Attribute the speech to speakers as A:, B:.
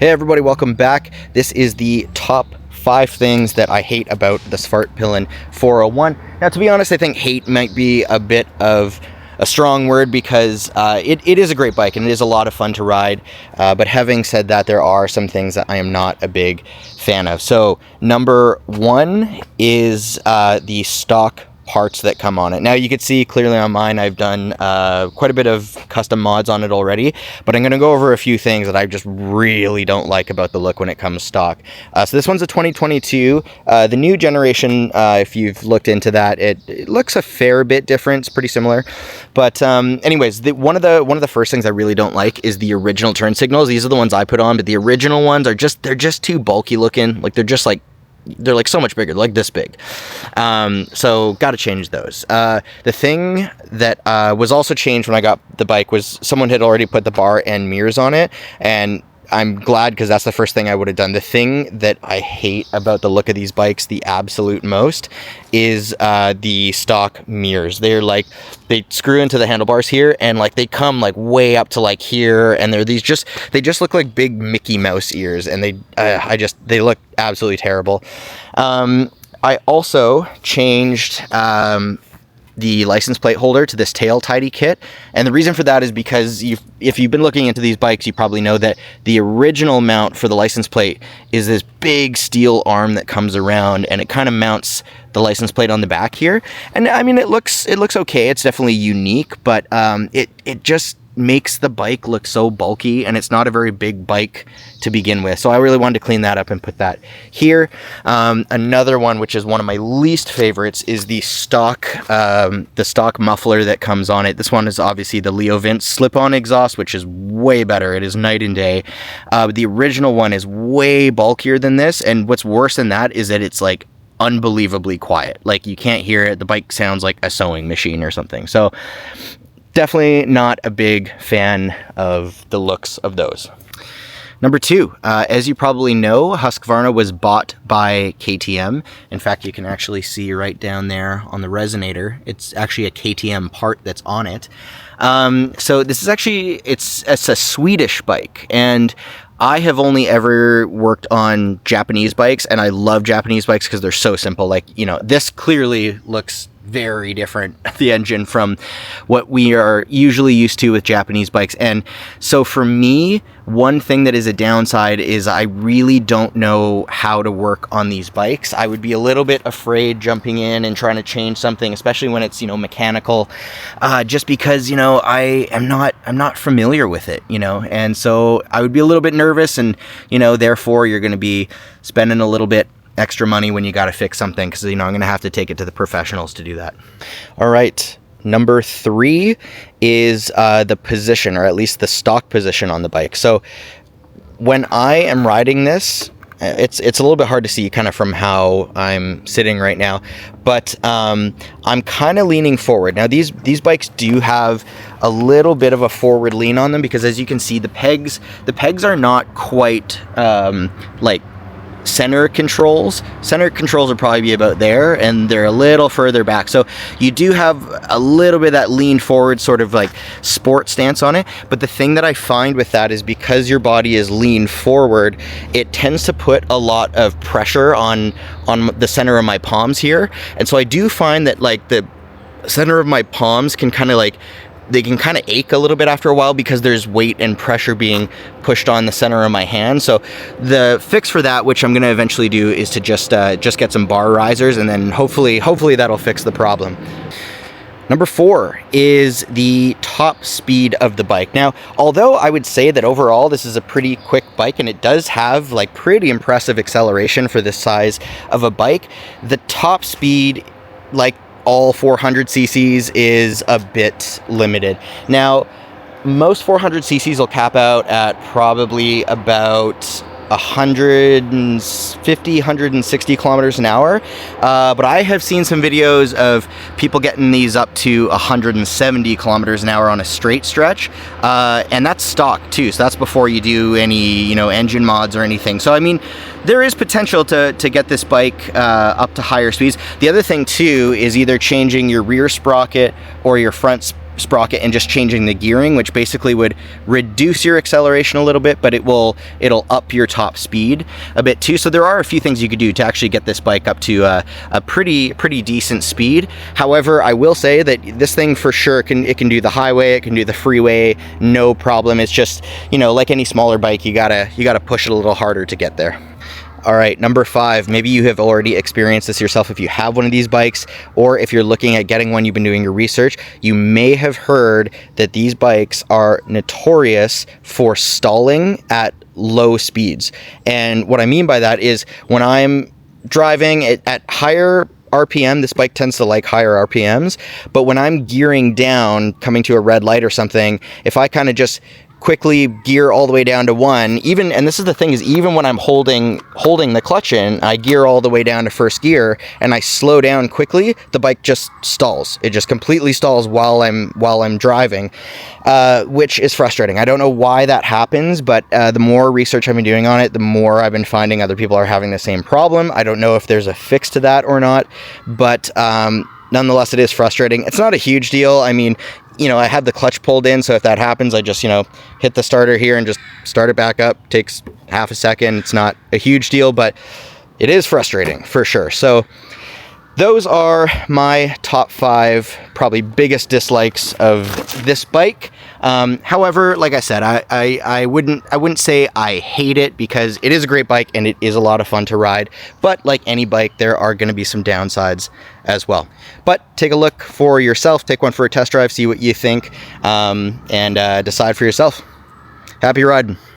A: Hey everybody, welcome back. This is the top 5 things that I hate about the Svartpilen 401. Now, to be honest, I think hate might be a bit of a strong word because it is a great bike and it is a lot of fun to ride. But having said that, there are some things that I am not a big fan of. So number 1 is the stock parts that come on it. Now you can see clearly on mine I've done quite a bit of custom mods on it already, but I'm going to go over a few things that I just really don't like about the look when it comes stock. So this one's a 2022. The new generation, if you've looked into that, it looks a fair bit different. It's pretty similar, but anyways, one of the first things I really don't like is the original turn signals. These are the ones I put on, but the original ones are they're just too bulky looking. Like they're like so much bigger, like this big. So got to change those. The thing that was also changed when I got the bike was someone had already put the bar and mirrors on it, and I'm glad because that's the first thing I would have done. The thing that I hate about the look of these bikes the absolute most is the stock mirrors. They screw into the handlebars here, and like they come like way up to like here, and they just look like big Mickey Mouse ears, and they look absolutely terrible. I also changed the license plate holder to this tail tidy kit, and the reason for that is because if you've been looking into these bikes, you probably know that the original mount for the license plate is this big steel arm that comes around, and it kind of mounts the license plate on the back here. And I mean, it looks okay. It's definitely unique, but it just makes the bike look so bulky, and it's not a very big bike to begin with. So I really wanted to clean that up and put that here. Another one, which is one of my least favorites, is the stock muffler that comes on it. This one is obviously the Leo Vince slip-on exhaust, which is way better. It is night and day. The original one is way bulkier than this, and what's worse than that is that it's like unbelievably quiet. Like you can't hear it. The bike sounds like a sewing machine or something. So definitely not a big fan of the looks of those. Number 2, as you probably know, Husqvarna was bought by KTM. In fact, you can actually see right down there on the resonator, it's actually a KTM part that's on it. So this is actually, it's a Swedish bike, and I have only ever worked on Japanese bikes, and I love Japanese bikes because they're so simple. Like, you know, this clearly looks very different, the engine, from what we are usually used to with Japanese bikes. And so for me, one thing that is a downside is I really don't know how to work on these bikes. I would be a little bit afraid jumping in and trying to change something, especially when it's, mechanical, just because, I'm not familiar with it, and so I would be a little bit nervous, and, therefore you're going to be spending a little bit extra money when you got to fix something, because I'm going to have to take it to the professionals to do that. All right, number 3 is the position, or at least the stock position on the bike. So when I am riding this, it's a little bit hard to see kind of from how I'm sitting right now, but I'm kind of leaning forward. Now these bikes do have a little bit of a forward lean on them, because as you can see, the pegs are not quite like center controls. Center controls would probably be about there, and they're a little further back. So you do have a little bit of that lean forward sort of like sport stance on it. But the thing that I find with that is because your body is lean forward, it tends to put a lot of pressure on the center of my palms here. And so I do find that like the center of my palms can kind of ache a little bit after a while, because there's weight and pressure being pushed on the center of my hand. So the fix for that, which I'm going to eventually do, is to just get some bar risers, and then hopefully that'll fix the problem. Number 4 is the top speed of the bike. Now, although I would say that overall this is a pretty quick bike, and it does have like pretty impressive acceleration for this size of a bike, the top speed, like all 400 cc's, is a bit limited. Now, most 400 cc's will cap out at probably about 150, 160 kilometers an hour. But I have seen some videos of people getting these up to 170 kilometers an hour on a straight stretch. And that's stock too. So that's before you do any, engine mods or anything. So, I mean, there is potential to get this bike up to higher speeds. The other thing too is either changing your rear sprocket or your front sprocket and just changing the gearing, which basically would reduce your acceleration a little bit, but it'll up your top speed a bit too. So there are a few things you could do to actually get this bike up to a pretty decent speed. However, I will say that this thing for sure can do the highway, it can do the freeway, no problem. It's just, you know, like any smaller bike, you gotta push it a little harder to get there. All right, number 5, maybe you have already experienced this yourself if you have one of these bikes, or if you're looking at getting one, you've been doing your research, you may have heard that these bikes are notorious for stalling at low speeds. And what I mean by that is when I'm driving at higher RPM, this bike tends to like higher RPMs, but when I'm gearing down, coming to a red light or something, if I kind of just quickly gear all the way down to 1, even, and this is the thing, is even when I'm holding the clutch in, I gear all the way down to first gear and I slow down quickly, the bike just stalls. It just completely stalls while I'm driving, which is frustrating. I don't know why that happens, but the more research I've been doing on it, the more I've been finding other people are having the same problem. I don't know if there's a fix to that or not, but nonetheless, it is frustrating. It's not a huge deal. I mean, you know, I have the clutch pulled in, so if that happens, I just, you know, hit the starter here and just start it back up. Takes half a second. It's not a huge deal, but it is frustrating for sure. So those are my top 5 probably biggest dislikes of this bike. However, like I said, I wouldn't say I hate it, because it is a great bike and it is a lot of fun to ride. But like any bike, there are going to be some downsides as well. But take a look for yourself, take one for a test drive, see what you think, and decide for yourself. Happy riding.